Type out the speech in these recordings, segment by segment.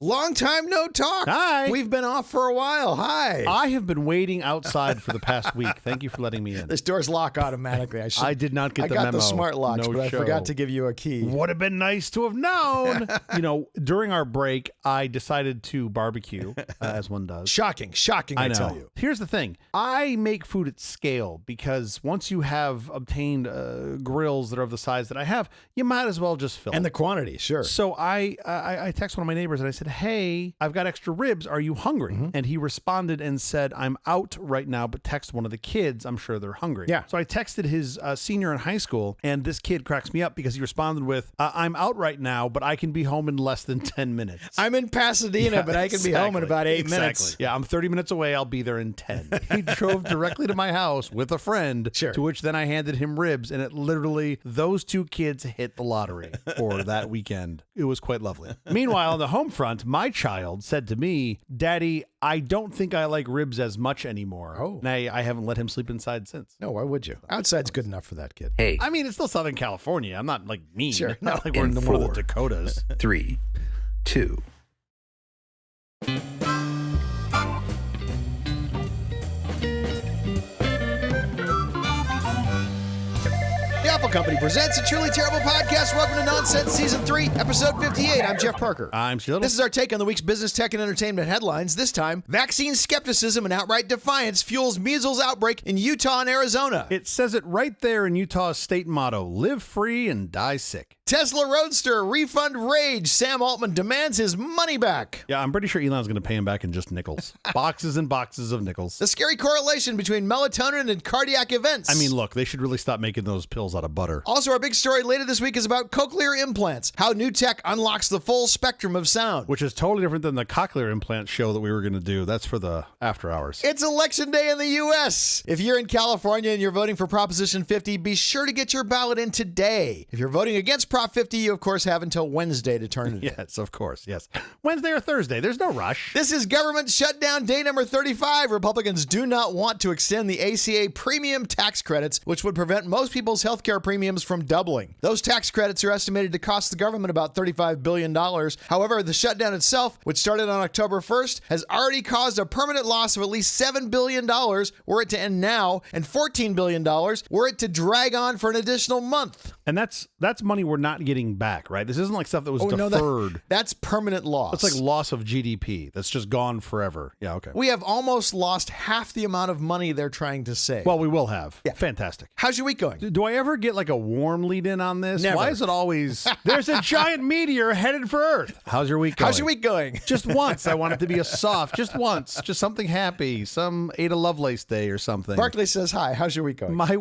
Long time no talk. Hi. We've been off for a while. Hi. I have been waiting outside for the past week. Thank you for letting me in. This doors lock automatically. I did not get the memo. I got the smart locks, No but show. I forgot to give you a key. Would have been nice to have known. During our break, I decided to barbecue, as one does. Shocking, I know. tell you. Here's the thing. I make food at scale because once you have obtained grills that are of the size that I have, you might as well just fill And it. the quantity, sure. So I texted one of my neighbors and I said, hey, I've got extra ribs. Are you hungry? Mm-hmm. And he responded and said, I'm out right now, but text one of the kids. I'm sure they're hungry. Yeah. So I texted his senior in high school, and this kid cracks me up because he responded with, I'm out right now, but I can be home in less than 10 minutes. I'm in Pasadena, but I can be home in about 8 minutes. Yeah, I'm 30 minutes away. I'll be there in 10. He drove directly to my house with a friend, Sure. to which then I handed him ribs, and it literally, those two kids hit the lottery for that weekend. It was quite lovely. Meanwhile, on the home front, my child said to me, Daddy, I don't think I like ribs as much anymore. Oh. And I haven't let him sleep inside since. No, why would you? Outside's good enough for that kid. Hey, I mean, it's still Southern California. I'm not like mean. Sure. Not like we're in one of the 4, Dakotas. 3, 2. The Apple Company presents a truly terrible podcast. Welcome to Nonsense Season 3, Episode 58. I'm Jeff Parker. I'm Sheldon. This is our take on the week's business, tech, and entertainment headlines. This time, vaccine skepticism and outright defiance fuels measles outbreak in Utah and Arizona. It says it right there in Utah's state motto, live free and die sick. Tesla Roadster, refund rage. Sam Altman demands his money back. Yeah, I'm pretty sure Elon's going to pay him back in just nickels. Boxes and boxes of nickels. The scary correlation between melatonin and cardiac events. I mean, look, they should really stop making those pills out of butter. Also, our big story later this week is about cochlear implants, how new tech unlocks the full spectrum of sound. Which is totally different than the cochlear implant show that we were going to do. That's for the after hours. It's election day in the U.S. If you're in California and you're voting for Proposition 50, be sure to get your ballot in today. If you're voting against Prop 50, you, of course, have until Wednesday to turn it in. Yes, of course, yes. Wednesday or Thursday, there's no rush. This is government shutdown day number 35. Republicans do not want to extend the ACA premium tax credits, which would prevent most people's healthcare premiums from doubling. Those tax credits are estimated to cost the government about $35 billion. However, the shutdown itself, which started on October 1st, has already caused a permanent loss of at least $7 billion were it to end now, and $14 billion were it to drag on for an additional month. And that's money we're not getting back, right? This isn't like stuff that was No, deferred. that's permanent loss. It's like loss of GDP. That's just gone forever. Yeah, okay. We have almost lost half the amount of money they're trying to save. Well, we will have. Yeah. Fantastic. How's your week going? Do I ever get like a warm lead in on this? Never. Why is it always, there's a giant meteor headed for Earth? How's your week going? How's your week going? Just once. I want it to be a soft, just once, just something happy, some Ada Lovelace day or something. Barkley says hi. How's your week going? My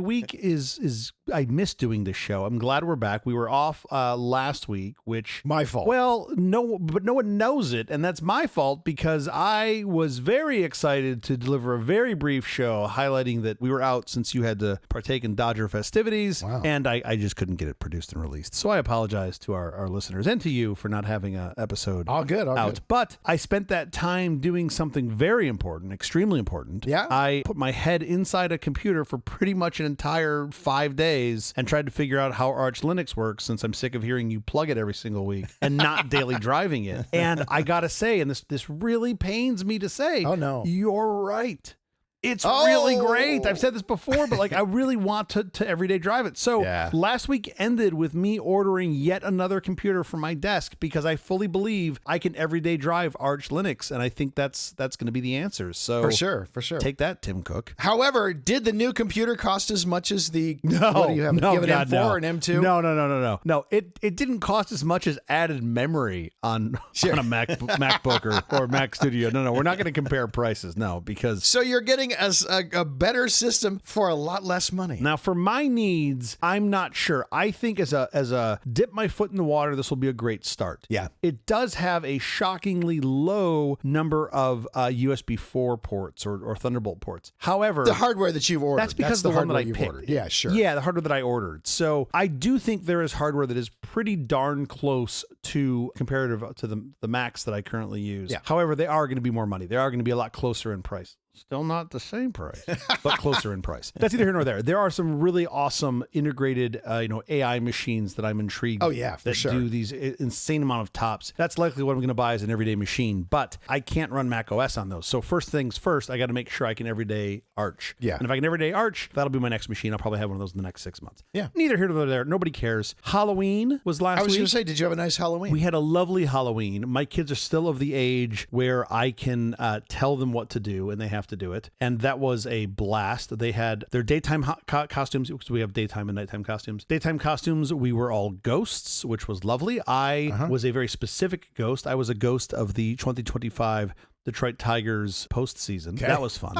week is I miss doing this show. I'm glad we're back. We were off last week, which My fault. Well, no one knows it, and that's my fault because I was very excited to deliver a very brief show highlighting that we were out since you had to partake in Dodger festivities, Wow. and I just couldn't get it produced and released. So I apologize to our listeners and to you for not having an episode All good. out. But I spent that time doing something very important, extremely important. Yeah? I put my head inside a computer for pretty much an entire 5 days and tried to figure out how Arch Linux works, since I'm sick of hearing you plug it every single week and not daily driving it. And I gotta say, and this really pains me to say, Oh, no. you're right. It's Oh. really great. I've said this before, but like I really want to everyday drive it. So Yeah. last week ended with me ordering yet another computer for my desk because I fully believe I can everyday drive Arch Linux, and I think that's going to be the answer. So For sure. take that, Tim Cook. However, did the new computer cost as much as the No, what do you have? no, you have an God, M4 no. or an M2? No. It didn't cost as much as added memory on Sure. a MacBook or Mac Studio. No, we're not going to compare prices. No, because So you're getting a better system for a lot less money. now for my needs, I'm not sure. I think as a dip my foot in the water, this will be a great start. Yeah. It does have a shockingly low number of USB 4 ports or Thunderbolt ports. However, The hardware that you've ordered. that's because the one that hardware I you've picked. ordered. Yeah, sure. Yeah, the hardware that I ordered. So I do think there is hardware that is pretty darn close to comparative to the Macs that I currently use. Yeah. However, they are going to be more money. They are going to be a lot closer in price. Still not the same price, but closer in price. That's neither here nor there. There are some really awesome integrated, AI machines that I'm intrigued. Oh yeah, for that sure. do these insane amount of tops. That's likely what I'm going to buy as an everyday machine, but I can't run Mac OS on those. So first things first, I got to make sure I can everyday Arch. Yeah. And if I can everyday Arch, that'll be my next machine. I'll probably have one of those in the next 6 months. Yeah. Neither here nor there. Nobody cares. Halloween was last week. I was going to say, did you have a nice Halloween? We had a lovely Halloween. My kids are still of the age where I can tell them what to do, and they have to do it. And that was a blast. They had their daytime costumes, because we have daytime and nighttime costumes. Daytime costumes, we were all ghosts, which was lovely. I was a very specific ghost. I was a ghost of the 2025 Detroit Tigers postseason. Okay. That was fun.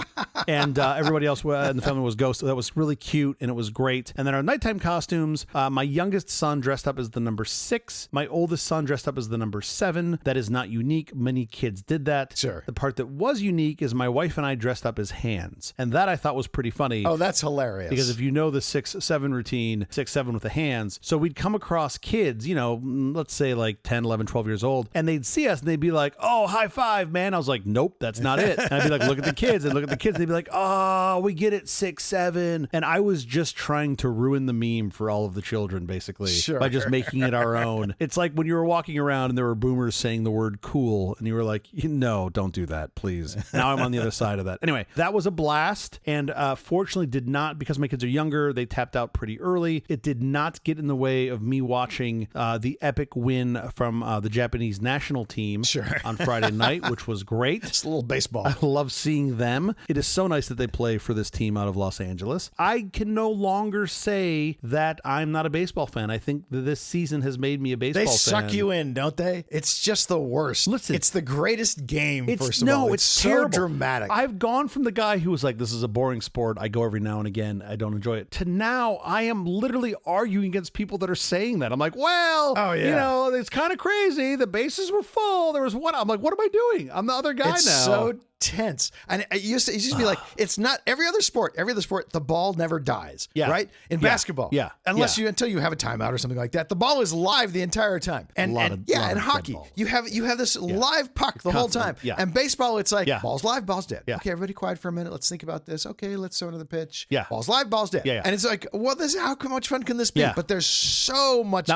And everybody else in the family was ghosts. So that was really cute, and it was great. And then our nighttime costumes, my youngest son dressed up as the number 6. My oldest son dressed up as the number 7. That is not unique. Many kids did that. Sure. The part that was unique is my wife and I dressed up as hands. And that I thought was pretty funny. Oh, that's hilarious. Because if you know the 6-7 routine, 6-7 with the hands. So we'd come across kids, let's say like 10, 11, 12 years old, and they'd see us and they'd be like, oh, high five, man. I was like, nope, that's not it. And I'd be like, look at the kids, and look at the kids. And they'd be like, oh, we get it, 6-7. And I was just trying to ruin the meme for all of the children, basically, by just making it our own. It's like when you were walking around and there were boomers saying the word cool, and you were like, no, don't do that, please. Now I'm on the other side of that. Anyway, that was a blast. And fortunately did not, because my kids are younger, they tapped out pretty early. It did not get in the way of me watching the epic win from the Japanese national team on Friday night, which was great. It's a little baseball. I love seeing them. It is so nice that they play for this team out of Los Angeles. I can no longer say that I'm not a baseball fan. I think that this season has made me a baseball fan. They suck you in, don't they? It's just the worst. Listen, it's the greatest game, first of all. It's so terrible. dramatic. I've gone from the guy who was like, this is a boring sport, I go every now and again, I don't enjoy it, to now I am literally arguing against people that are saying that. I'm like, well, it's kind of crazy. The bases were full. There was one. I'm like, what am I doing? I'm the other guy now. So tense. And it used to be like, it's not every other sport, the ball never dies. Yeah. Right? In basketball. Yeah. Until you have a timeout or something like that. The ball is live the entire time. And hockey, you have this live puck the whole time. Yeah. And baseball, it's like, ball's live, ball's dead. Yeah. Okay, everybody quiet for a minute. Let's think about this. Okay, let's throw another pitch. Yeah. Ball's live, ball's dead. Yeah. And it's like, well, how much fun can this be? Yeah. But there's so much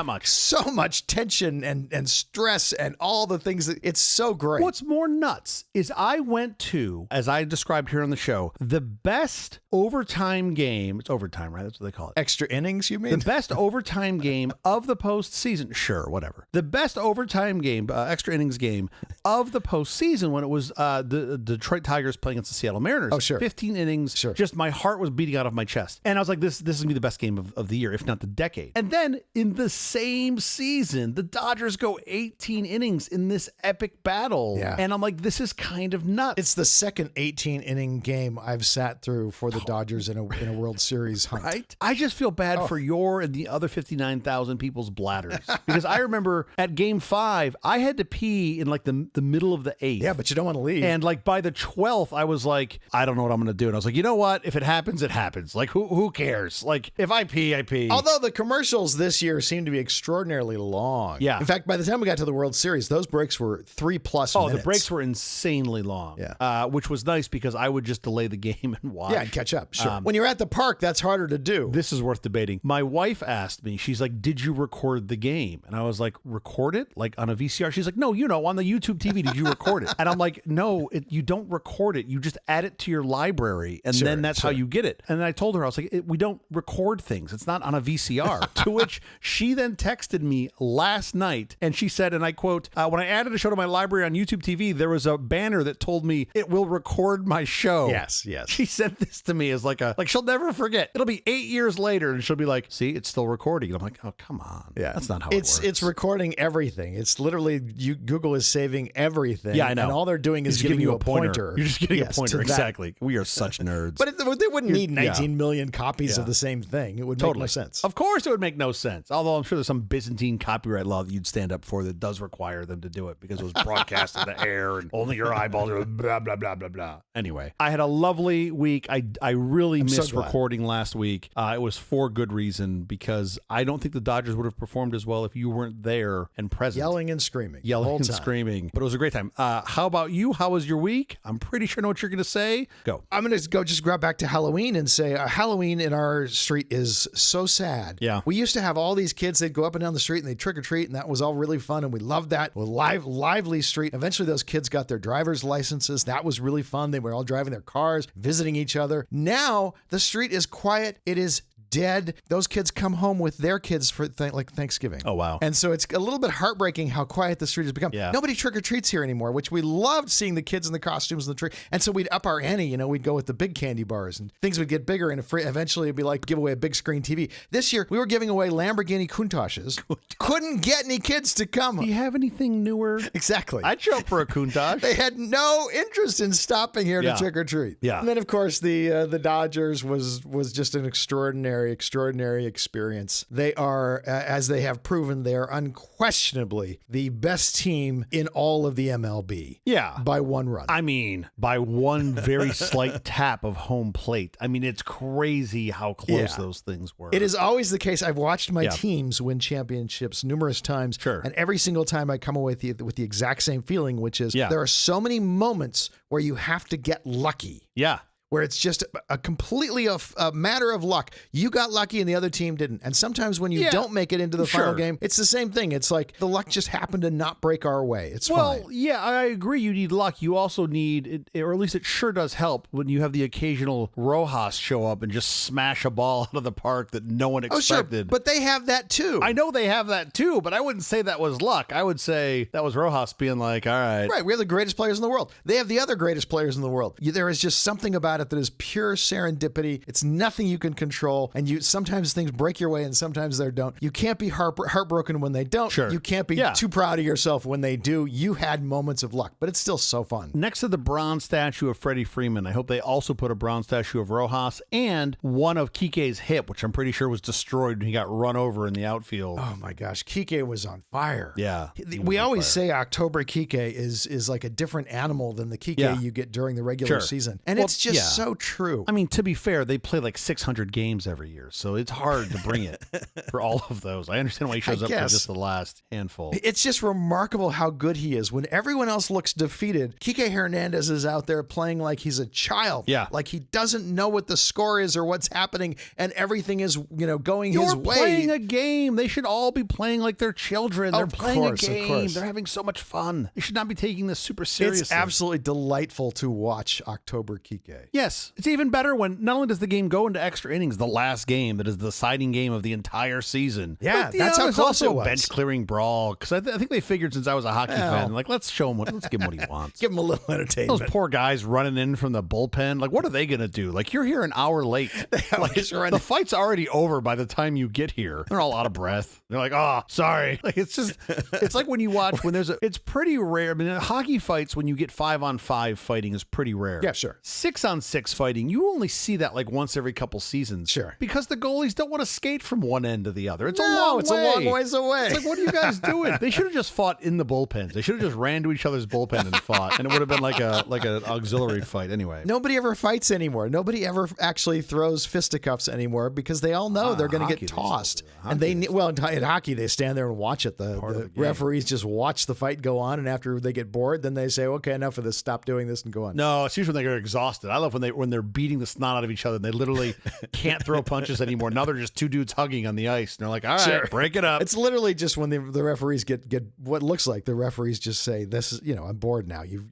tension and stress and all the things that it's so great. What's more nuts is I went to, as I described here on the show, the best overtime game. It's overtime, right? That's what they call it. Extra innings, you mean? The best overtime game of the postseason. Sure, whatever. The best overtime game, extra innings game of the postseason when it was the Detroit Tigers playing against the Seattle Mariners. Oh, sure. 15 innings. Sure. Just my heart was beating out of my chest. And I was like, this is going to be the best game of the year, if not the decade. And then in the same season, the Dodgers go 18 innings in this epic battle. Yeah. And I'm like, this is kind of nuts. It's the second 18-inning game I've sat through for the Dodgers in a World Series hunt. Right? I just feel bad for your and the other 59,000 people's bladders. Because I remember at game 5, I had to pee in like the middle of the 8th. Yeah, but you don't want to leave. And like by the 12th, I was like, I don't know what I'm going to do. And I was like, you know what? If it happens, it happens. Like, who cares? Like, if I pee, I pee. Although the commercials this year seem to be extraordinarily long. Yeah. In fact, by the time we got to the World Series, those breaks were 3+ minutes. The breaks were insanely long. Yeah. Which was nice because I would just delay the game and watch. Yeah, and catch up. Sure. When you're at the park, that's harder to do. This is worth debating. My wife asked me, she's like, did you record the game? And I was like, record it? Like on a VCR? She's like, no, on the YouTube TV, did you record it? And I'm like, no, you don't record it. You just add it to your library. And then that's how you get it. And then I told her, I was like, we don't record things. It's not on a VCR. To which she then texted me last night and she said, and I quote, when I added a show to my library on YouTube TV, there was a banner that told me it will record my show. Yes. She sent this to me as like she'll never forget. It'll be 8 years later and she'll be like, see, it's still recording. And I'm like, oh, come on. Yeah. That's not how it works. It's recording everything. It's literally, Google is saving everything. Yeah, I know. And all they're doing is giving you a pointer. You're just getting a pointer. Exactly. We are such nerds. But they wouldn't need 19 million copies of the same thing. It would make no sense. Of course it would make no sense. Although I'm sure there's some Byzantine copyright law that you'd stand up for that does require them to do it because it was broadcast in the air and only your eyeballs are. blah, blah, blah, blah, blah. Anyway, I had a lovely week. I really missed recording last week. It was for good reason, because I don't think the Dodgers would have performed as well if you weren't there and present. Yelling and screaming. Screaming. But it was a great time. How about you? How was your week? I'm pretty sure I know what you're going to say. Go. I'm going to just grab back to Halloween and say Halloween in our street is so sad. Yeah. We used to have all these kids, they'd go up and down the street and they'd trick or treat, and that was all really fun, and we loved that. Lively street. Eventually those kids got their driver's licenses. That was really fun. They were all driving their cars, visiting each other. Now the street is quiet. It is dead. Those kids come home with their kids for like Thanksgiving. Oh, wow. And so it's a little bit heartbreaking how quiet the street has become. Yeah. Nobody trick-or-treats here anymore, which we loved seeing the kids in the costumes in the tree. And so we'd up our ante, we'd go with the big candy bars and things would get bigger, and eventually it'd be like give away a big screen TV. This year we were giving away Lamborghini Countachs. Couldn't get any kids to come. Do you have anything newer? Exactly. I'd show up for a Countach. They had no interest in stopping here to trick-or-treat. Yeah. And then of course the Dodgers was just an extraordinary experience. They are, as they have proven, they are unquestionably the best team in all of the MLB. Yeah. By one run. I mean, by one very slight tap of home plate. I mean, it's crazy how close those things were. It is always the case. I've watched my teams win championships numerous times. Sure. And every single time I come away with the exact same feeling, which is there are so many moments where you have to get lucky. Yeah. Where it's just a completely a matter of luck. You got lucky and the other team didn't. And sometimes when you don't make it into the final game, it's the same thing. It's like the luck just happened to not break our way. It's fine. Well, yeah, I agree. You need luck. You also need, or at least it sure does help when you have the occasional Rojas show up and just smash a ball out of the park that no one expected. Oh, sure. But they have that too. I know they have that too, but I wouldn't say that was luck. I would say that was Rojas being like, all right. Right. We're the greatest players in the world. They have the other greatest players in the world. There is just something about it that is pure serendipity. It's nothing you can control, and sometimes things break your way and sometimes they don't. You can't be heartbroken when they don't. Sure. You can't be too proud of yourself when they do. You had moments of luck, but it's still so fun. Next to the bronze statue of Freddie Freeman, I hope they also put a bronze statue of Rojas and one of Kike's hip, which I'm pretty sure was destroyed when he got run over in the outfield. Oh my gosh, Kike was on fire. Yeah. We always say October Kike is like a different animal than the Kike you get during the regular season. And it's just so true. I mean, to be fair, they play like 600 games every year, so it's hard to bring it for all of those. I understand why he shows up for just the last handful. It's just remarkable how good he is. When everyone else looks defeated, Kike Hernandez is out there playing like he's a child. Yeah. Like he doesn't know what the score is or what's happening, and everything is, going his way. You're playing a game. They should all be playing like they're children. They're playing a game. They're having so much fun. They should not be taking this super seriously. It's absolutely delightful to watch October Kike. Yes. It's even better when not only does the game go into extra innings, the last game that is the deciding game of the entire season. Yeah, but, that's how close also it was. A bench clearing brawl, because I think they figured since I was a hockey fan, like let's give him what he wants. Give him a little entertainment. Those poor guys running in from the bullpen, like what are they gonna do? Like you're here an hour late. Like the fight's already over by the time you get here. They're all out of breath. They're like, oh, sorry. Like it's like when you watch it's pretty rare. I mean, hockey fights when you get 5-on-5 fighting is pretty rare. Yeah, sure. 6-on-6 fighting, you only see that like once every couple seasons. Sure. Because the goalies don't want to skate from one end to the other. It's a long ways away. It's like, what are you guys doing? They should have just fought in the bullpens. They should have just ran to each other's bullpen and fought, and it would have been like an auxiliary fight anyway. Nobody ever fights anymore. Nobody ever actually throws fisticuffs anymore because they all know they're going to get tossed. And in hockey, they stand there and watch it. The referees just watch the fight go on, and after they get bored, then they say, okay, enough of this. Stop doing this and go on. No, it's usually when they get exhausted. I love when they're beating the snot out of each other and they literally can't throw punches anymore. Now they're just two dudes hugging on the ice, and they're like, all right, break it up. It's literally just when the referees get what looks like the referees just say, this is, I'm bored now. Your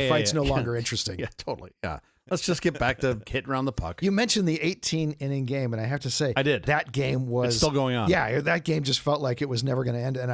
fight's no longer interesting. Yeah, totally. Yeah. Let's just get back to hitting around the puck. You mentioned the 18-inning game, and I have to say, I did. That game was it's still going on. Yeah, that game just felt like it was never going to end, and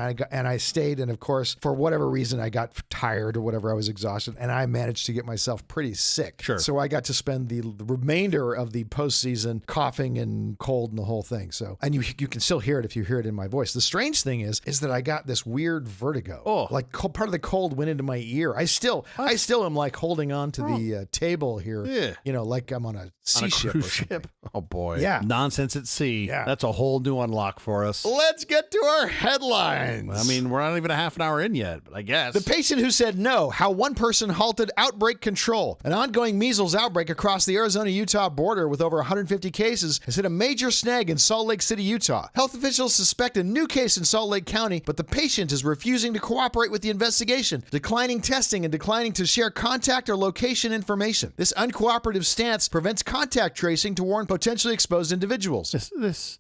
I stayed, and of course, for whatever reason, I got tired or whatever, I was exhausted, and I managed to get myself pretty sick. Sure. So I got to spend the remainder of the postseason coughing and cold and the whole thing. So, and you can still hear it if you hear it in my voice. The strange thing is that I got this weird vertigo. Oh, like part of the cold went into my ear. I still am like holding on to the table here. like I'm on a sea On a ship. cruise or something. ship. Oh boy. Yeah. Nonsense at sea. Yeah. That's a whole new unlock for us. Let's get to our headlines. I mean, we're not even a half an hour in yet, but I guess. The patient who said no, how one person halted outbreak control. An ongoing measles outbreak across the Arizona-Utah border with over 150 cases has hit a major snag in Salt Lake City, Utah. Health officials suspect a new case in Salt Lake County, but the patient is refusing to cooperate with the investigation, declining testing and declining to share contact or location information. This uncooperative stance prevents contact tracing to warn potentially exposed individuals. This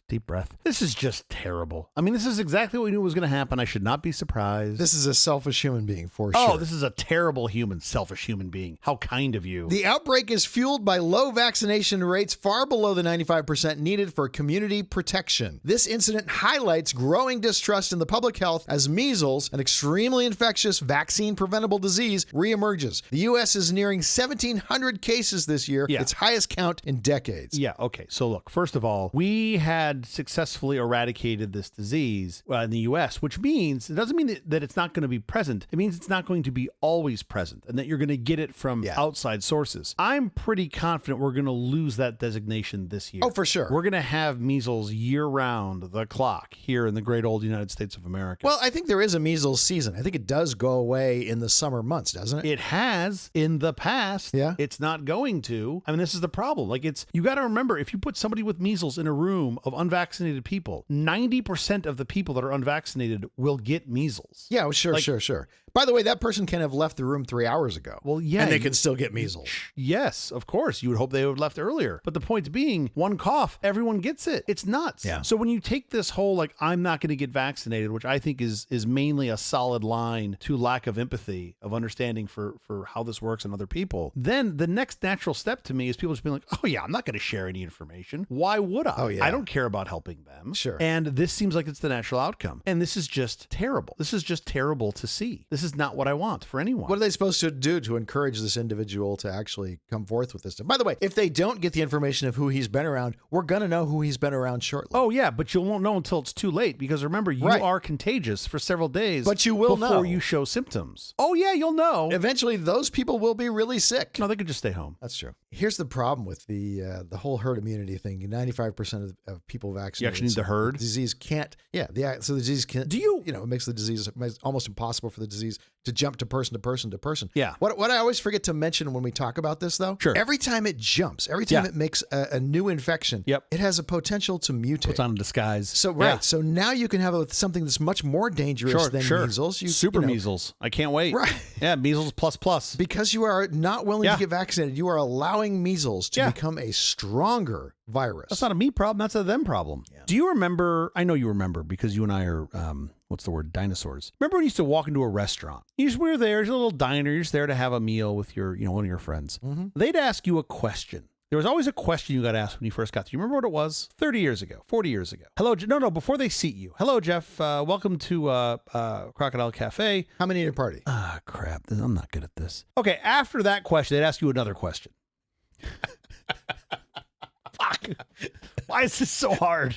deep breath. This is just terrible. I mean, this is exactly what we knew was going to happen. I should not be surprised. This is a selfish human being for sure. Oh, this is a terrible human, selfish human being. How kind of you. The outbreak is fueled by low vaccination rates far below the 95% needed for community protection. This incident highlights growing distrust in the public health as measles, an extremely infectious vaccine-preventable disease, reemerges. The U.S. is nearing 1,700 cases this year, its highest count in decades. Yeah, okay. So look, first of all, we had successfully eradicated this disease in the U.S., which means, it doesn't mean that it's not going to be present. It means it's not going to be always present and that you're going to get it from outside sources. I'm pretty confident we're going to lose that designation this year. Oh, for sure. We're going to have measles year-round, the clock, here in the great old United States of America. Well, I think there is a measles season. I think it does go away in the summer months, doesn't it? It has in the past. Yeah. It's not going to. I mean, this is the problem. Like, you got to remember, if you put somebody with measles in a room of unvaccinated people, 90% of the people that are unvaccinated will get measles. Yeah, well, sure. By the way, that person can have left the room 3 hours ago. Well, yeah. And they can still get measles. Yes, of course. You would hope they would have left earlier. But the point being, one cough, everyone gets it. It's nuts. Yeah. So when you take this whole, like, I'm not going to get vaccinated, which I think is mainly a solid line to lack of empathy, of understanding for how this works in other people, then the next natural step to me is people just being like, oh yeah, I'm not going to share any information. Why would I? Oh, yeah. I don't care about helping them. Sure. And this seems like it's the natural outcome. And this is just terrible. This is just terrible to see. This is not what I want for anyone. What are they supposed to do to encourage this individual to actually come forth with this stuff? By the way, if they don't get the information of who he's been around, we're going to know who he's been around shortly. Oh, yeah, but you won't know until it's too late because remember, you are contagious for several days. But you will before know. you show symptoms. Oh, yeah, you'll know. Eventually, those people will be really sick. No, they could just stay home. That's true. Here's the problem with the whole herd immunity thing. 95% of people vaccinated. You actually need the herd? The disease can't. Yeah. So the disease can't. It makes the disease almost impossible for the disease to jump to person to person to person. Yeah. What I always forget to mention when we talk about this, though, every time it jumps, every time it makes a new infection, it has a potential to mutate. Puts on a disguise. So, So now you can have something that's much more dangerous than measles. Super measles. I can't wait. Right. Yeah, measles plus. Because you are not willing to get vaccinated, you are allowing measles to become a stronger virus. That's not a me problem. That's a them problem. Yeah. Do you remember? I know you remember because you and I are, what's the word? Dinosaurs. Remember when you used to walk into a restaurant? We were there, there's a little diner. You're just there to have a meal with your, one of your friends. Mm-hmm. They'd ask you a question. There was always a question you got asked when you first got there. You remember what it was? 30 years ago, 40 years ago. Hello, no, before they seat you. Hello, Jeff. Welcome to Crocodile Cafe. How many at a party? Crap. I'm not good at this. Okay, after that question, they'd ask you another question. Fuck. Why is this so hard?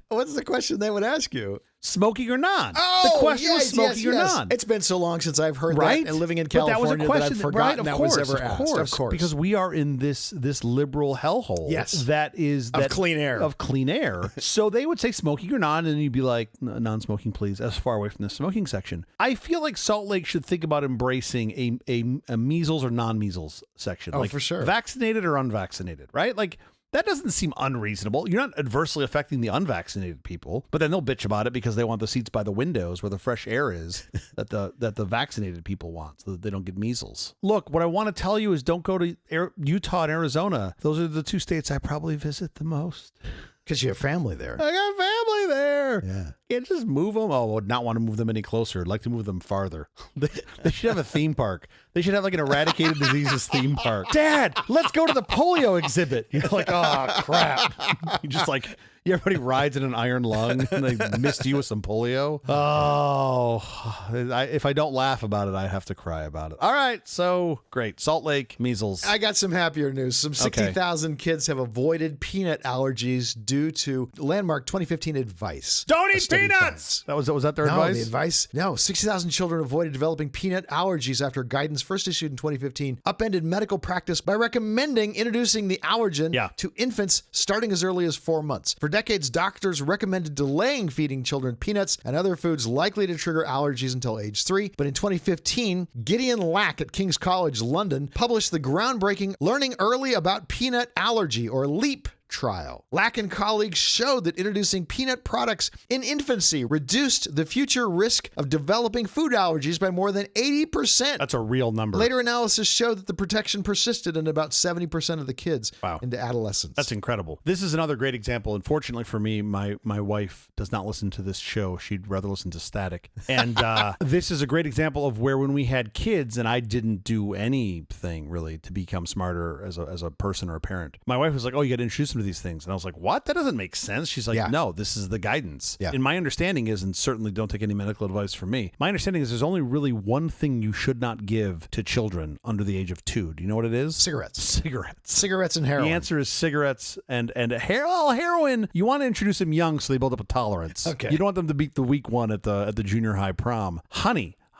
What's the question they would ask you? Smoking or non? Oh, the question was smoking or non. It's been so long since I've heard that, and living in California, that was a question, that I've forgotten right? that was ever asked. Of course, because we are in this liberal hellhole. Yes, that is of clean air. Of clean air. So they would say smoking or non, and you'd be like, non-smoking, please, as far away from the smoking section. I feel like Salt Lake should think about embracing a measles or non-measles section. Oh, like, for sure. Vaccinated or unvaccinated, right? Like, that doesn't seem unreasonable. You're not adversely affecting the unvaccinated people, but then they'll bitch about it because they want the seats by the windows where the fresh air is that the vaccinated people want so that they don't get measles. Look, what I want to tell you is don't go to Utah and Arizona. Those are the two states I probably visit the most. Because you have family there. I got family there. Yeah. Can't just move them. Oh, I would not want to move them any closer. I'd like to move them farther. They should have a theme park. They should have like an eradicated diseases theme park. Dad, let's go to the polio exhibit. You're like, oh, crap. Yeah, everybody rides in an iron lung and they missed you with some polio. Oh, if I don't laugh about it, I have to cry about it. All right, so great. Salt Lake, measles. I got some happier news. Some 60,000 kids have avoided peanut allergies due to landmark 2015 advice. Don't eat peanuts! Was that their advice? The advice? No, 60,000 children avoided developing peanut allergies after guidance first issued in 2015 upended medical practice by recommending introducing the allergen to infants starting as early as 4 months. For decades, doctors recommended delaying feeding children peanuts and other foods likely to trigger allergies until age 3. But in 2015, Gideon Lack at King's College London published the groundbreaking Learning Early About Peanut Allergy, or LEAP, trial. Lack and colleagues showed that introducing peanut products in infancy reduced the future risk of developing food allergies by more than 80%. That's a real number. Later analysis showed that the protection persisted in about 70% of the kids into adolescence. That's incredible. This is another great example. Unfortunately for me, my wife does not listen to this show. She'd rather listen to static. And this is a great example of where when we had kids and I didn't do anything really to become smarter as a person or a parent, my wife was like, oh, you got to introduce them to these things. And I was like, what? That doesn't make sense. She's like, no, this is the guidance. And my understanding is, and certainly don't take any medical advice from me, my understanding is there's only really one thing you should not give to children under the age of 2. Do you know what it is? Cigarettes. Cigarettes and heroin. The answer is cigarettes and heroin. You want to introduce them young so they build up a tolerance. Okay. You don't want them to beat the weak one at the junior high prom.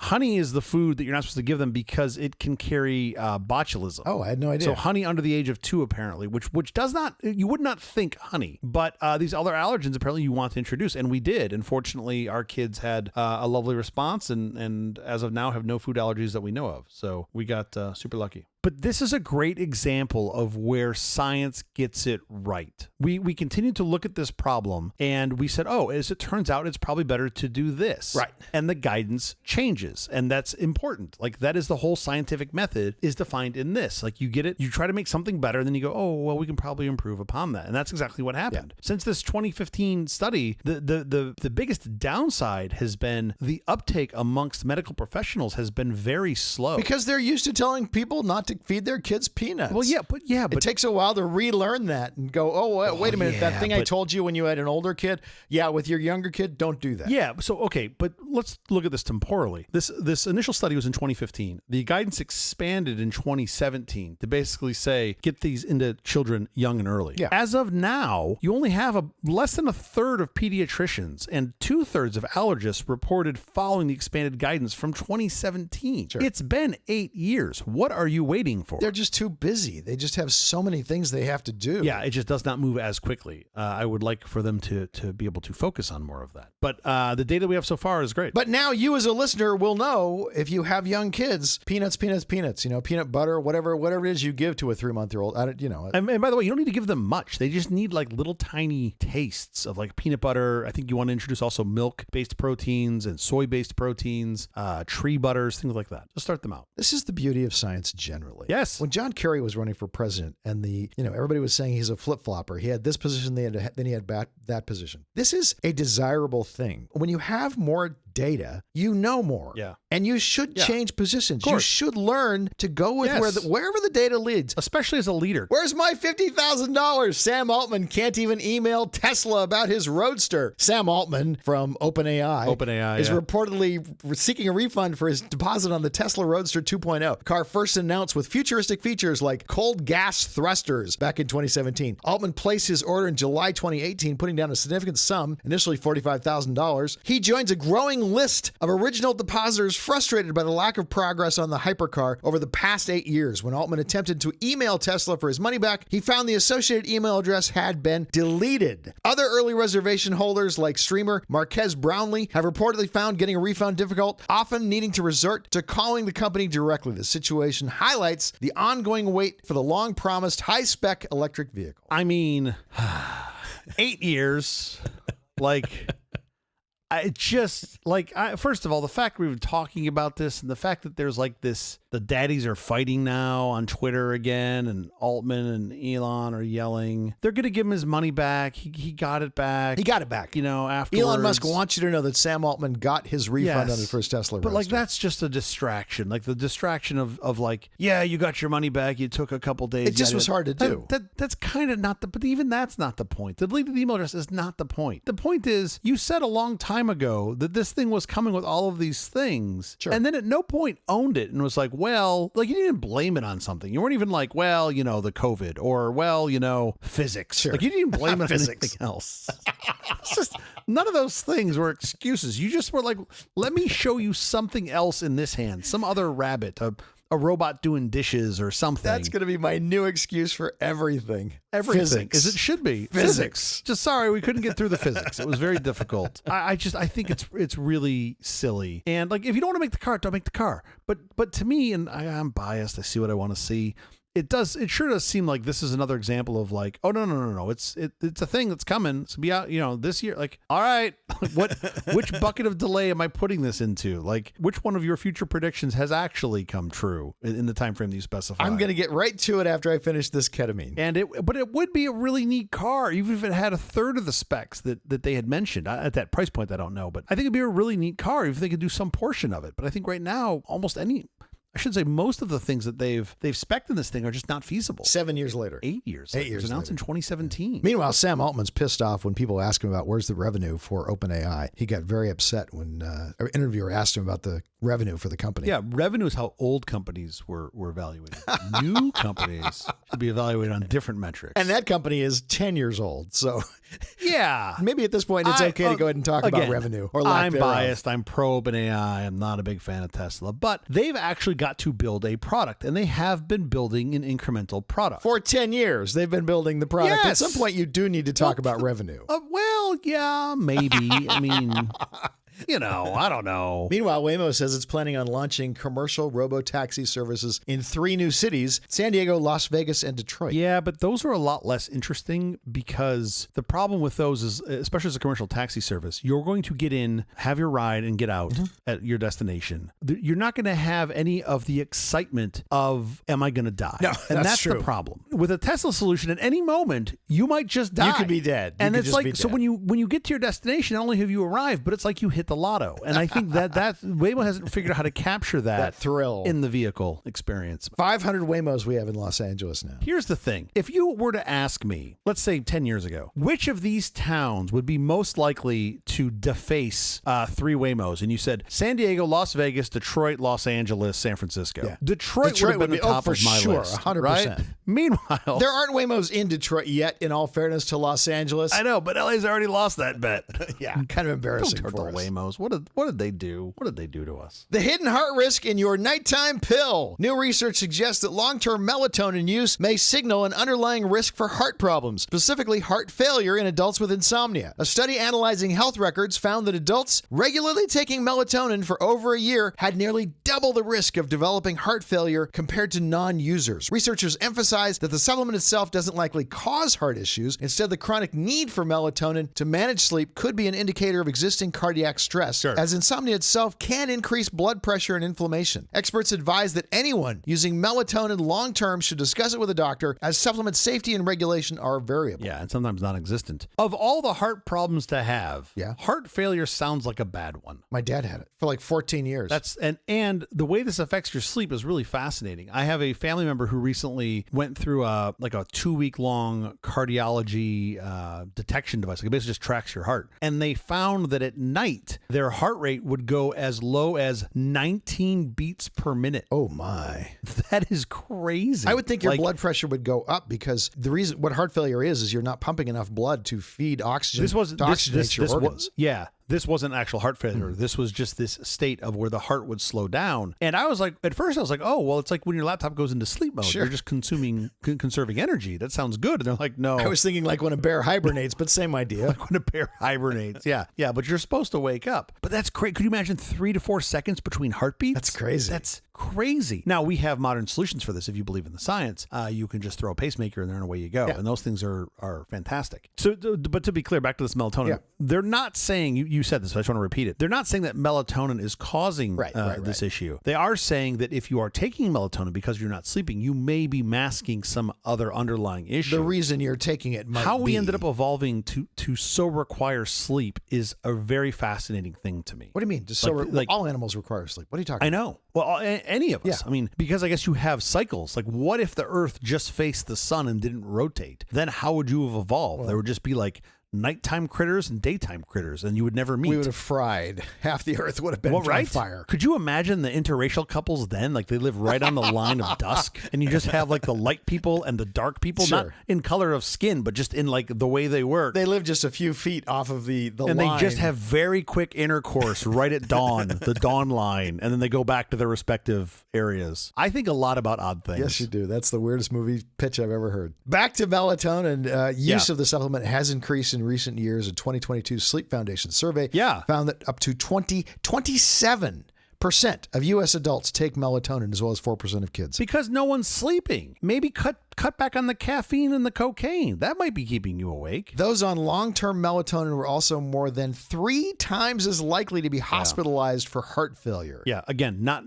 Honey is the food that you're not supposed to give them because it can carry botulism. Oh, I had no idea. So honey under the age of 2, apparently, which does not, you would not think honey, but these other allergens apparently you want to introduce, and we did. And fortunately, our kids had a lovely response, and as of now have no food allergies that we know of. So we got super lucky. But this is a great example of where science gets it right. We continued to look at this problem and we said, oh, as it turns out, it's probably better to do this. Right. And the guidance changes. And that's important. Like that is the whole scientific method is defined in this. Like you get it, you try to make something better, and then you go, oh, well, we can probably improve upon that. And that's exactly what happened. Since this 2015 study, the biggest downside has been the uptake amongst medical professionals has been very slow. Because they're used to telling people not to feed their kids peanuts. Well, but it takes a while to relearn that and go, oh, wait a minute, that thing I told you when you had an older kid, with your younger kid, don't do that. Yeah, so okay, but let's look at this temporally. This initial study was in 2015. The guidance expanded in 2017 to basically say get these into children young and early. Yeah. As of now, you only have less than a third of pediatricians and 2/3 of allergists reported following the expanded guidance from 2017. Sure. It's been 8 years. What are you waiting for? They're just too busy. They just have so many things they have to do. Yeah, it just does not move as quickly. I would like for them to be able to focus on more of that. But the data we have so far is great. But now you as a listener will know if you have young kids, peanuts, peanut butter, whatever it is you give to a 3-month-old. And by the way, you don't need to give them much. They just need like little tiny tastes of like peanut butter. I think you want to introduce also milk-based proteins and soy-based proteins, tree butters, things like that. Just start them out. This is the beauty of science generally. Yes. When John Kerry was running for president and everybody was saying he's a flip-flopper. He had this position, then he had that position. This is a desirable thing. When you have more data, you know more. Yeah. And you should change positions. You should learn to go with wherever the data leads. Especially as a leader. Where's my $50,000? Sam Altman can't even email Tesla about his Roadster. Sam Altman from OpenAI is reportedly seeking a refund for his deposit on the Tesla Roadster 2.0. The car first announced with futuristic features like cold gas thrusters back in 2017. Altman placed his order in July 2018, putting down a significant sum, initially $45,000. He joins a growing list of original depositors frustrated by the lack of progress on the hypercar over the past 8 years. When Altman attempted to email Tesla for his money back, he found the associated email address had been deleted. Other early reservation holders like streamer Marquez Brownlee have reportedly found getting a refund difficult, often needing to resort to calling the company directly. The situation highlights the ongoing wait for the long-promised high-spec electric vehicle. I mean, 8 years, like... First of all, the fact we've been talking about this and the fact that there's like this, the daddies are fighting now on Twitter again, and Altman and Elon are yelling. They're going to give him his money back. He got it back. He got it back. Afterwards. Elon Musk wants you to know that Sam Altman got his refund on his first Tesla Roadster. But like, that's just a distraction. Like the distraction of like, yeah, you got your money back. You took a couple days. It just was hard to do. That's kind of not but even that's not the point. The deleted email address is not the point. The point is, you said a long time ago that this thing was coming with all of these things. Sure. And then at no point owned it and was like, well, like you didn't blame it on something. You weren't even like, well, the COVID or, well, physics. Sure. Like you didn't even blame it on Physics. anything else. It's just none of those things were excuses. You just were like, let me show you something else in this hand, some other rabbit, a robot doing dishes or something. That's going to be my new excuse for everything. Everything, Physics. as it should be. Physics. Just sorry, we couldn't get through the physics. It was very difficult. I think it's really silly. And like, if you don't want to make the car, don't make the car. But to me, and I'm biased, I see what I want to see. It sure does seem like this is another example of like, oh no. It's a thing that's coming. It's be out, this year. Like, all right, which bucket of delay am I putting this into? Like, which one of your future predictions has actually come true in the time frame that you specify? I'm going to get right to it after I finish this ketamine. But it would be a really neat car, even if it had a third of the specs that they had mentioned. At that price point, I don't know, but I think it'd be a really neat car if they could do some portion of it. But I think right now, I should say most of the things that they've spec'd in this thing are just not feasible. 7 years later. 8 years. 8 years It was announced later. in 2017. Meanwhile, Sam Altman's pissed off when people ask him about where's the revenue for OpenAI. He got very upset when an interviewer asked him about the revenue for the company. Yeah, revenue is how old companies were evaluated. New companies should be evaluated on different metrics. And that company is 10 years old. So yeah, maybe at this point it's okay to go ahead and talk about revenue or lack I'm thereof. biased. I'm pro OpenAI. I'm not a big fan of Tesla. But they've actually got to build a product, and they have been building an incremental product. For 10 years, they've been building the product. Yes. At some point, you do need to talk about revenue. Well, yeah, maybe. I mean... I don't know. Meanwhile, Waymo says it's planning on launching commercial robo-taxi services in 3 new cities, San Diego, Las Vegas, and Detroit. Yeah, but those are a lot less interesting because the problem with those is, especially as a commercial taxi service, you're going to get in, have your ride, and get out at your destination. You're not going to have any of the excitement of, am I going to die? No, and that's true. the problem. With a Tesla solution, at any moment, you might just die. You could be dead. And it's like, so when you get to your destination, not only have you arrived, but it's like you hit the lotto. And I think that Waymo hasn't figured out how to capture that thrill in the vehicle experience. 500 Waymos we have in Los Angeles now. Here's the thing. If you were to ask me, let's say 10 years ago, which of these towns would be most likely to deface 3 Waymos? And you said San Diego, Las Vegas, Detroit, Los Angeles, San Francisco. Yeah. Detroit would have been the top for of my sure, list. 100%. Right? Meanwhile, There aren't Waymos in Detroit yet, in all fairness to Los Angeles. I know, but LA's already lost that bet. Yeah, kind of embarrassing Don't for hurt the us. Waymos. What did they do? What did they do to us? The hidden heart risk in your nighttime pill. New research suggests that long-term melatonin use may signal an underlying risk for heart problems, specifically heart failure in adults with insomnia. A study analyzing health records found that adults regularly taking melatonin for over a year had nearly double the risk of developing heart failure compared to non-users. Researchers emphasize that the supplement itself doesn't likely cause heart issues. Instead, the chronic need for melatonin to manage sleep could be an indicator of existing cardiac stress, as insomnia itself can increase blood pressure and inflammation. Experts advise that anyone using melatonin long-term should discuss it with a doctor, as supplement safety and regulation are variable. Yeah, and sometimes non-existent. Of all the heart problems to have, heart failure sounds like a bad one. My dad had it for like 14 years. And the way this affects your sleep is really fascinating. I have a family member who recently went through a 2-week-long cardiology detection device. Like it basically just tracks your heart. And they found that at night, their heart rate would go as low as 19 beats per minute. Oh my. That is crazy. I would think your blood pressure would go up because the reason what heart failure is you're not pumping enough blood to feed oxygen to oxygenate your organs. This wasn't actual heart failure. This was just this state of where the heart would slow down. And I was like, at first I was like, oh, well, it's like when your laptop goes into sleep mode. You're just conserving energy. That sounds good. And they're like, no. I was thinking like when a bear hibernates, but same idea. Like when a bear hibernates. Yeah, but you're supposed to wake up. But that's great. Could you imagine 3 to 4 seconds between heartbeats? That's crazy. That's crazy. Now, we have modern solutions for this. If you believe in the science, you can just throw a pacemaker in there and away you go. Yeah. And those things are fantastic. So, but to be clear, back to this melatonin, they're not saying, you you said this, but I just want to repeat it. They're not saying that melatonin is causing this issue. They are saying that if you are taking melatonin because you're not sleeping, you may be masking some other underlying issue. The reason you're taking it might How be. we ended up evolving to so require sleep is a very fascinating thing to me. What do you mean? Just all animals require sleep. What are you talking about? I know. Well, any of us. Yeah. I mean, because I guess you have cycles. Like, what if the Earth just faced the sun and didn't rotate? Then how would you have evolved? There would just be like nighttime critters and daytime critters, and you would never meet. We would have fried. Half the Earth would have been on fire. Could you imagine the interracial couples then? Like, they live right on the line of dusk, and you just have like the light people and the dark people, not in color of skin, but just in like the way they work. They live just a few feet off of the line. And they just have very quick intercourse right at dawn, the dawn line, and then they go back to their respective areas. I think a lot about odd things. Yes, you do. That's the weirdest movie pitch I've ever heard. Back to melatonin. Use of the supplement has increased in recent years. A 2022 Sleep Foundation survey found that up to 27% of U.S. adults take melatonin, as well as 4% of kids. Because no one's sleeping. Maybe cut back on the caffeine and the cocaine. That might be keeping you awake. Those on long-term melatonin were also more than 3 times as likely to be hospitalized for heart failure. Yeah, again, not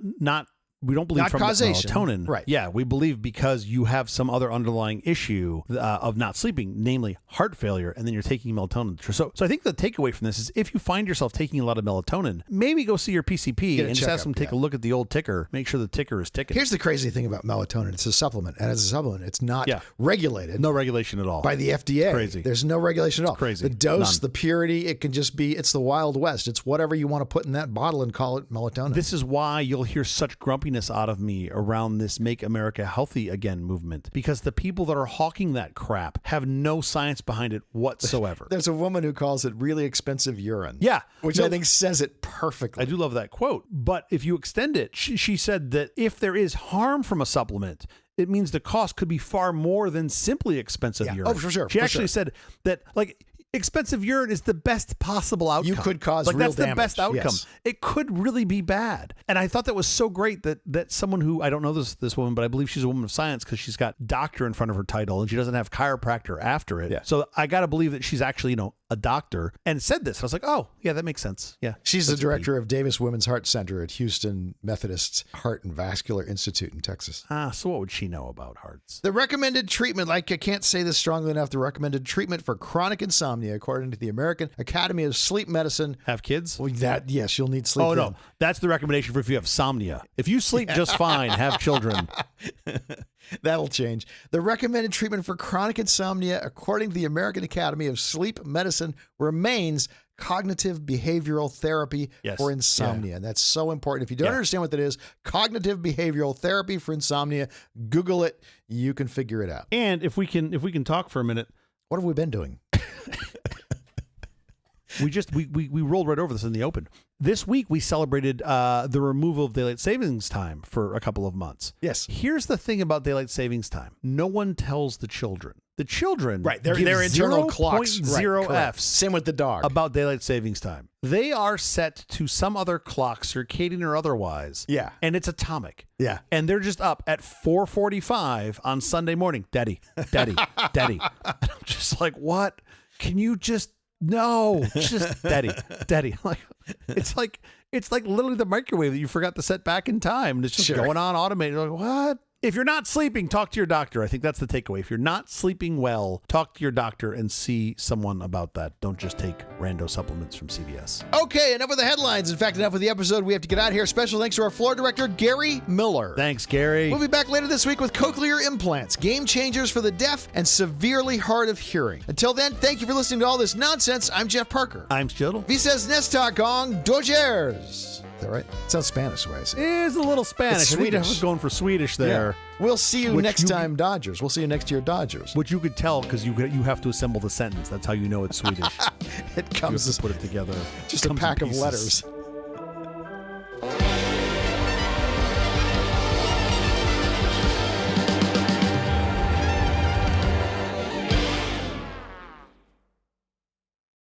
we don't believe not from causation. Melatonin. Right. Yeah, we believe because you have some other underlying issue of not sleeping, namely heart failure, and then you're taking melatonin. So I think the takeaway from this is if you find yourself taking a lot of melatonin, maybe go see your PCP and just ask them to take a look at the old ticker, make sure the ticker is ticking. Here's the crazy thing about melatonin. It's a supplement, and as a supplement, it's not regulated. No regulation at all. By the FDA. Crazy. There's no regulation at all. Crazy. The dose, None. the purity, it can just be, it's the Wild West. It's whatever you want to put in that bottle and call it melatonin. This is why you'll hear such grumpiness out of me around this Make America Healthy Again movement, because the people that are hawking that crap have no science behind it whatsoever. There's a woman who calls it really expensive urine. Yeah. Which I think says it perfectly. I do love that quote. But if you extend it, she said that if there is harm from a supplement, it means the cost could be far more than simply expensive urine. Oh, for sure. She actually said that, like, expensive urine is the best possible outcome. You could cause like real that's damage. The best outcome. Yes. It could really be bad. And I thought that was so great that someone who, I don't know this woman, but I believe she's a woman of science because she's got doctor in front of her title and she doesn't have chiropractor after it. Yeah. So I got to believe that she's actually, a doctor, and said this. I was like, oh, yeah, that makes sense. Yeah. She's the director of Davis Women's Heart Center at Houston Methodist Heart and Vascular Institute in Texas. So what would she know about hearts? The recommended treatment, I can't say this strongly enough, the recommended treatment for chronic insomnia, according to the American Academy of Sleep Medicine. Have kids? Well, yes, you'll need sleep. Oh, no. That's the recommendation for if you have somnia. If you sleep just fine, have children. That'll change. The recommended treatment for chronic insomnia, according to the American Academy of Sleep Medicine, remains cognitive behavioral therapy for insomnia. And that's so important. If you don't understand what that is, cognitive behavioral therapy for insomnia, Google it. You can figure it out. And if we can talk for a minute. What have we been doing? We rolled right over this in the open. This week, we celebrated the removal of daylight savings time for a couple of months. Yes. Here's the thing about daylight savings time. No one tells the children. The children their internal clocks. 0.0 Fs. Same with the dog. About daylight savings time. They are set to some other clock, circadian or otherwise. Yeah. And it's atomic. Yeah. And they're just up at 4:45 on Sunday morning. Daddy. And I'm just like, what? Can you just... No, just daddy. Like it's like literally the microwave that you forgot to set back in time. And it's just going on automated. You're like, what? If you're not sleeping, talk to your doctor. I think that's the takeaway. If you're not sleeping well, talk to your doctor and see someone about that. Don't just take rando supplements from CVS. Okay, enough with the headlines. In fact, enough with the episode. We have to get out of here. Special thanks to our floor director, Gary Miller. Thanks, Gary. We'll be back later this week with cochlear implants, game changers for the deaf and severely hard of hearing. Until then, thank you for listening to all this nonsense. I'm Jeff Parker. I'm Stjodel. Visas Nesta con Dodgers. Is that right? It sounds Spanish the way I say it. It is a little Spanish. It's I think I Swedish. was going for Swedish there. Yeah. We'll see you next time, Dodgers. We'll see you next year, Dodgers. Which you could tell because you have to assemble the sentence. That's how you know it's Swedish. It comes you have to put it together. Just a pack of letters.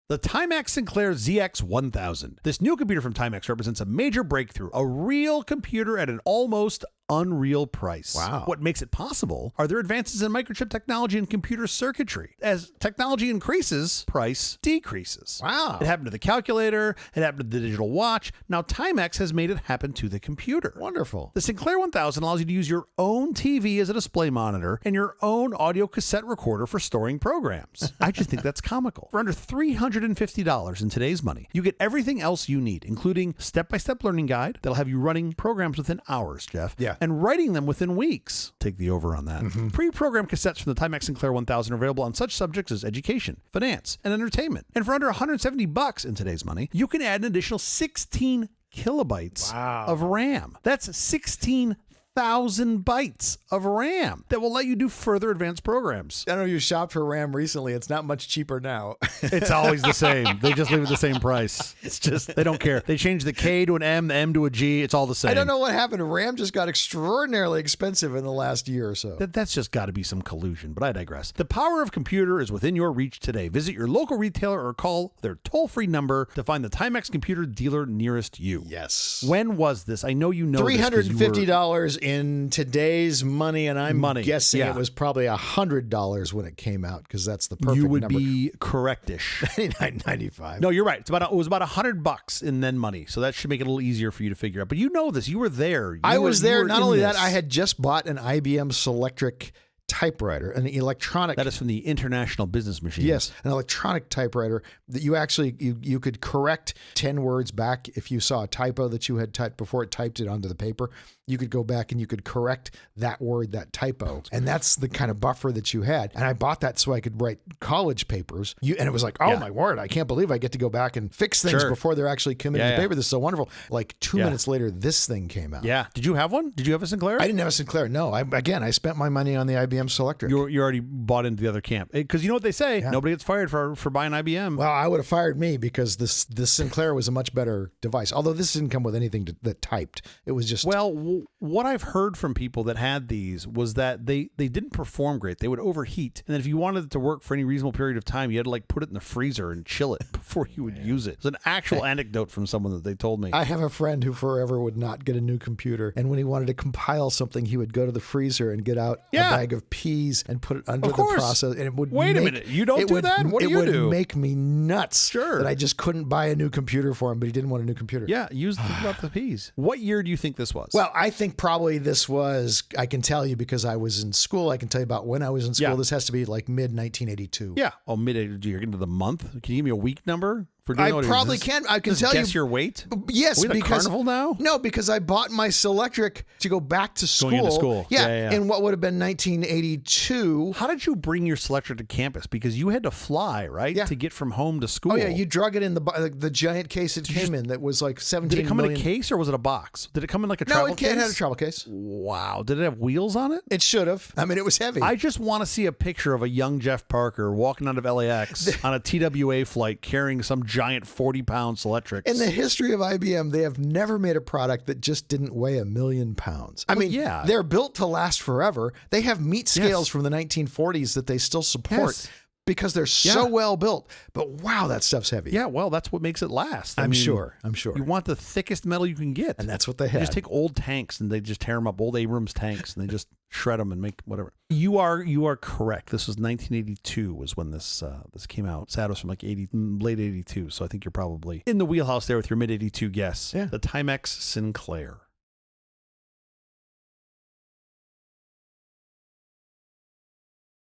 The Timex Sinclair ZX 1000. This new computer from Timex represents a major breakthrough, a real computer at an almost unreal price. Wow. What makes it possible are their advances in microchip technology and computer circuitry. As technology increases, price decreases. Wow. It happened to the calculator. It happened to the digital watch. Now Timex has made it happen to the computer. Wonderful. The Sinclair 1000 allows you to use your own TV as a display monitor and your own audio cassette recorder for storing programs. I just think that's comical. For under $350 in today's money, you get everything else you need, including step-by-step learning guide that'll have you running programs within hours, Jeff, Yeah. and writing them within weeks. Take the over on that. Pre-programmed cassettes from the Timex Sinclair 1000 are available on such subjects as education, finance, and entertainment. And for under $170 in today's money, you can add an additional 16 kilobytes of RAM. That's 16,000 bytes of RAM that will let you do further advanced programs. I don't know if you shopped for RAM recently. It's not much cheaper now. It's always the same. They just leave it the same price. It's just, they don't care. They change the K to an M, the M to a G. It's all the same. I don't know what happened. RAM just got extraordinarily expensive in the last year or so. That's just got to be some collusion, but I digress. The power of computer is within your reach today. Visit your local retailer or call their toll-free number to find the Timex computer dealer nearest you. Yes. When was this? I know you know this 'cause you were- $350 in today's money, and I'm guessing yeah. it was probably $100 when it came out, because that's the perfect You would number. be correctish. $99.95. No, you're right. It was about $100 in then money, so that should make it a little easier for you to figure out. But you know this. You were there. I was there. Not only that, this. I had just bought an IBM Selectric typewriter, an electronic. That is from the International Business Machine. Yes, an electronic typewriter that you actually you could correct 10 words back if you saw a typo that you had typed before it typed it onto the paper. You could go back and you could correct that word, that typo. And that's the kind of buffer that you had. And I bought that so I could write college papers. And it was like, oh my word, I can't believe I get to go back and fix things before they're actually committed to paper. This is so wonderful. Like 2 minutes later, this thing came out. Yeah. Did you have one? Did you have a Sinclair? I didn't have a Sinclair. No. I spent my money on the IBM Selectric. You already bought into the other camp. Because you know what they say? Yeah. Nobody gets fired for buying IBM. Well, I would have fired me because this Sinclair was a much better device. Although this didn't come with anything that typed. It was just... Well, what I've heard from people that had these was that they didn't perform great. They would overheat. And then if you wanted it to work for any reasonable period of time, you had to like put it in the freezer and chill it before you would use it. It's an actual anecdote from someone that they told me. I have a friend who forever would not get a new computer. And when he wanted to compile something, he would go to the freezer and get out a bag of peas and put it under the process. And it would Wait a minute. You don't do that? What do you do? It would make me nuts. Sure. That I just couldn't buy a new computer for him, but he didn't want a new computer. Yeah, use the peas. What year do you think this was? Well, I think probably this was, I can tell you because I was in school. I can tell you about when I was in school. Yeah. This has to be like mid-1982. Yeah. Oh, mid-82. You're getting to the month. Can you give me a week number? I probably can. I can tell you. Guess your weight? Yes, Are we at a because carnival now? No, because I bought my Selectric to go back to school. Going into school. Yeah, in what would have been 1982. How did you bring your Selectric to campus? Because you had to fly, right? Yeah. To get from home to school. Oh yeah, you drug it in the giant case it came in that was like 17 Did it come million. in a case or was it a box? Did it come in like a travel case? No, it had a travel case. Wow. Did it have wheels on it? It should have. I mean, it was heavy. I just want to see a picture of a young Jeff Parker walking out of LAX on a TWA flight carrying some giant 40-pound Selectrics. In the history of IBM, they have never made a product that just didn't weigh 1 million pounds. I mean, they're built to last forever. They have meat scales from the 1940s that they still support because they're so well built. But wow, that stuff's heavy. Yeah, well, that's what makes it last. I'm mean, sure. You want the thickest metal you can get. And that's what they You had. just take old tanks and they just tear them up, old Abrams tanks, and they just shred them and make whatever. You are correct. This was 1982 was when this came out. Sad was from like late 82, so I think you're probably in the wheelhouse there with your mid 82 guess. Yeah. The Timex Sinclair.